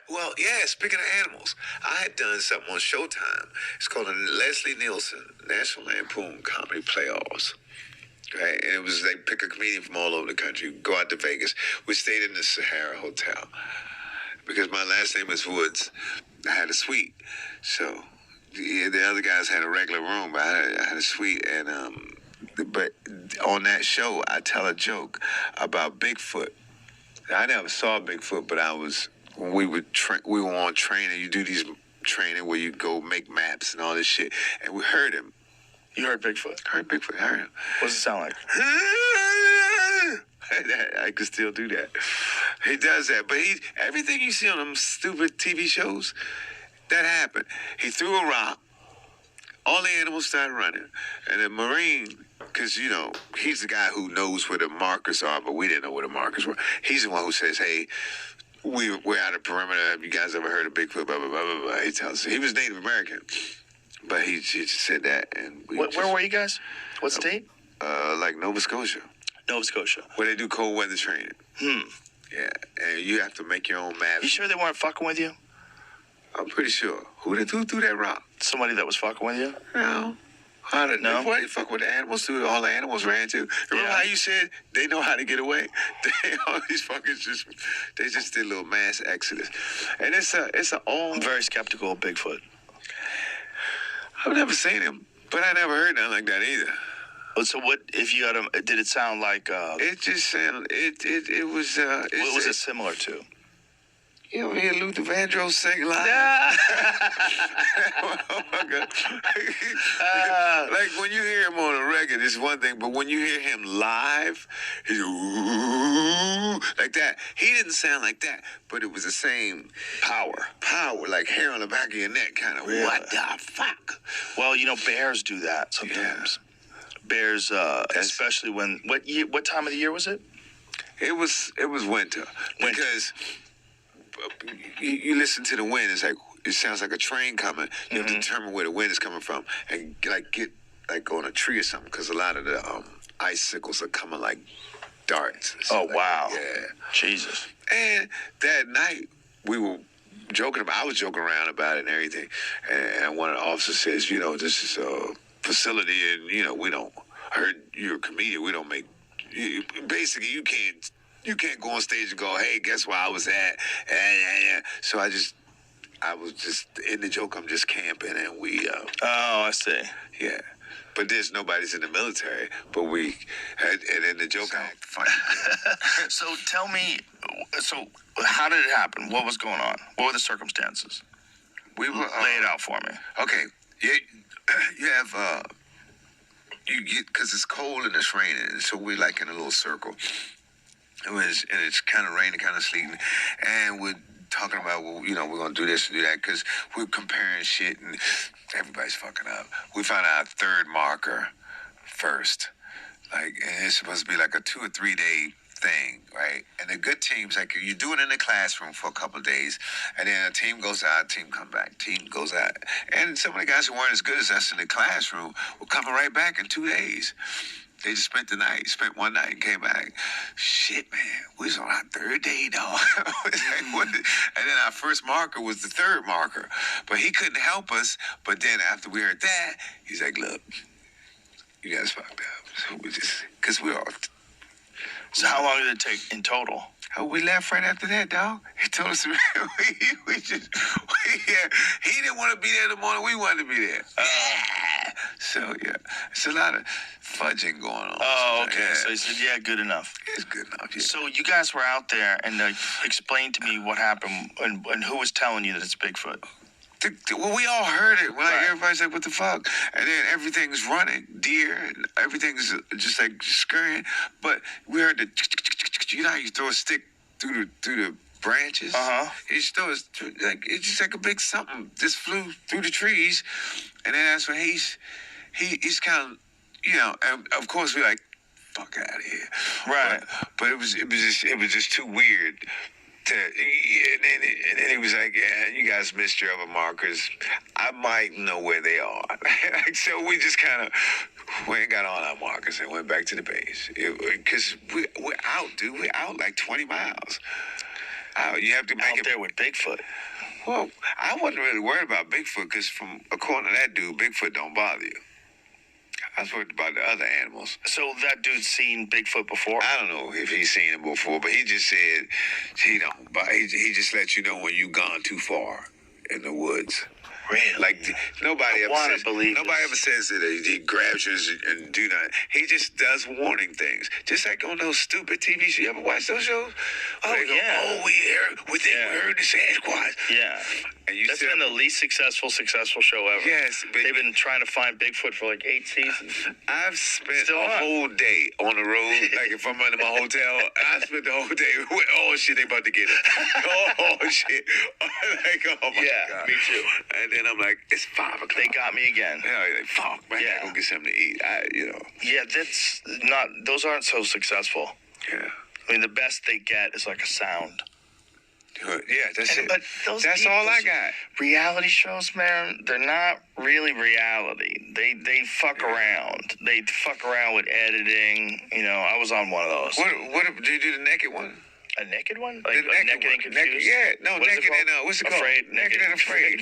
Well, yeah, speaking of animals, I had done something on Showtime. It's called the Leslie Nielsen National Lampoon Comedy Playoffs. Right? And it was they pick a comedian from all over the country, go out to Vegas. We stayed in the Sahara Hotel. Because my last name is Woods, I had a suite. So the other guys had a regular room, but I had a suite. And but on that show, I tell a joke about Bigfoot. I never saw Bigfoot, but when we were on training. You do these training where you go make maps and all this shit, and we heard him. You heard Bigfoot? Heard Bigfoot. Heard him. What does it sound like? I could still do that. He does that, but everything you see on them stupid TV shows, that happened. He threw a rock. All the animals started running, and the Marine, because he's the guy who knows where the markers are, but we didn't know where the markers were. He's the one who says, "Hey, we're out of perimeter. Have you guys ever heard of Bigfoot?" Blah blah blah blah blah. He tells us he was Native American, but he just said that, and where were you guys? What state? Like Nova Scotia. Nova Scotia. Where they do cold weather training. Yeah, and you have to make your own maps. You sure they weren't fucking with you? I'm pretty sure. Who threw that rock? Somebody that was fucking with you? No. I don't know. Why you fuck with the animals too? All the animals ran too. Remember how you said they know how to get away? All these fuckers they just did a little mass exodus. And it's all. I'm very skeptical of Bigfoot. I've never seen him, but I never heard nothing like that either. So what if you had him? Did it sound like? It just sounded. It was. What was it similar to? You ever hear Luther Vandross sing live? Oh my God. Like when you hear him on a record, it's one thing, but when you hear him live, he's ooh, like that. He didn't sound like that, but it was the same power, like hair on the back of your neck, kind of. Yeah. What the fuck? Well, bears do that sometimes. Yeah. Bears, especially what time of the year was it? It was winter. Because you listen to the wind. It's like it sounds like a train coming. You have to determine where the wind is coming from and get on a tree or something, because a lot of the icicles are coming like darts. Oh wow! Yeah, Jesus. And that night we were joking about. I was joking around about it and everything. And one of the officers says, this is a facility, and we don't. I heard you're a comedian. We don't make. Basically, you can't go on stage and go, "Hey, guess where I was at?" So I was just in the joke. I'm just camping, and we. Oh, I see. Yeah, but nobody's in the military. But and in the joke, funny. So tell me, how did it happen? What was going on? What were the circumstances? We were lay it out for me. Okay, you have you get, because it's cold and it's raining, so we're like in a little circle. And it's kind of raining, kind of sleeting, and we're talking about, we're going to do this and do that, because we're comparing shit, and everybody's fucking up. We found our third marker first, and it's supposed to be like a 2 or 3 day thing, right? And the good teams, like you do it in the classroom for a couple of days, and then a team goes out, team come back, team goes out. And some of the guys who weren't as good as us in the classroom were coming right back in 2 days. They just spent one night and came back. Shit, man, we was on our third day, dog. And then our first marker was the third marker. But he couldn't help us. But then after we heard that, he's like, look, you guys fucked up. So because we all... So how long did it take in total? We left right after that, dog. He told us he didn't want to be there in the morning. We wanted to be there. So, yeah, it's a lot of fudging going on. Oh, okay. Yeah. So he said, yeah, good enough. It's good enough, yeah. So you guys were out there, and explain to me what happened and who was telling you that it's Bigfoot. Well, we all heard it. Right. Everybody's like, what the fuck? And then everything's running, deer, and everything's just like scurrying. But we heard how you throw a stick through the branches? It's just like a big something just flew through the trees. And then that's when he's kind of, and of course we're like, fuck out of here. Right. But it was just too weird. And then he was like, yeah, you guys missed your other markers. I might know where they are. So we just kind of went and got all our markers and went back to the base. Because we're out, dude. We're out like 20 miles. You have to make out it there with Bigfoot. Well, I wasn't really worried about Bigfoot because, according to that dude, Bigfoot don't bother you. I was worried about the other animals. So that dude's seen Bigfoot before? I don't know if he's seen him before, but he just said he don't. But he just lets you know when you've gone too far in the woods. Really? Like nobody ever says that he grabs you and do that. He just does warning things, just like on those stupid TV shows. You ever watch those shows? Oh yeah. We heard the Sasquatch. Yeah. And you That's been the least successful show ever. Yes, but they've been trying to find Bigfoot for like 8 seasons. I've spent a whole day on the road. Like if I'm under my hotel, I spent the whole day with, oh shit, they about to get it. Oh shit. Like, oh my God. Me too. And then I'm like, it's 5 o'clock. They got me again. Yeah, like, fuck, man, I gotta go get something to eat. Yeah, that's not. Those aren't so successful. Yeah. I mean, the best they get is like a sound. Yeah, that's it. But that's all I got. Reality shows, man, they're not really reality. They fuck around. They fuck around with editing. I was on one of those. What did you do the naked one? A naked one? Like the naked and confused? Naked and what's it called? Afraid. Naked and afraid.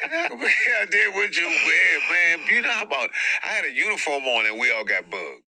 I did what you wear, man. You know how about I had a uniform on and we all got bugged.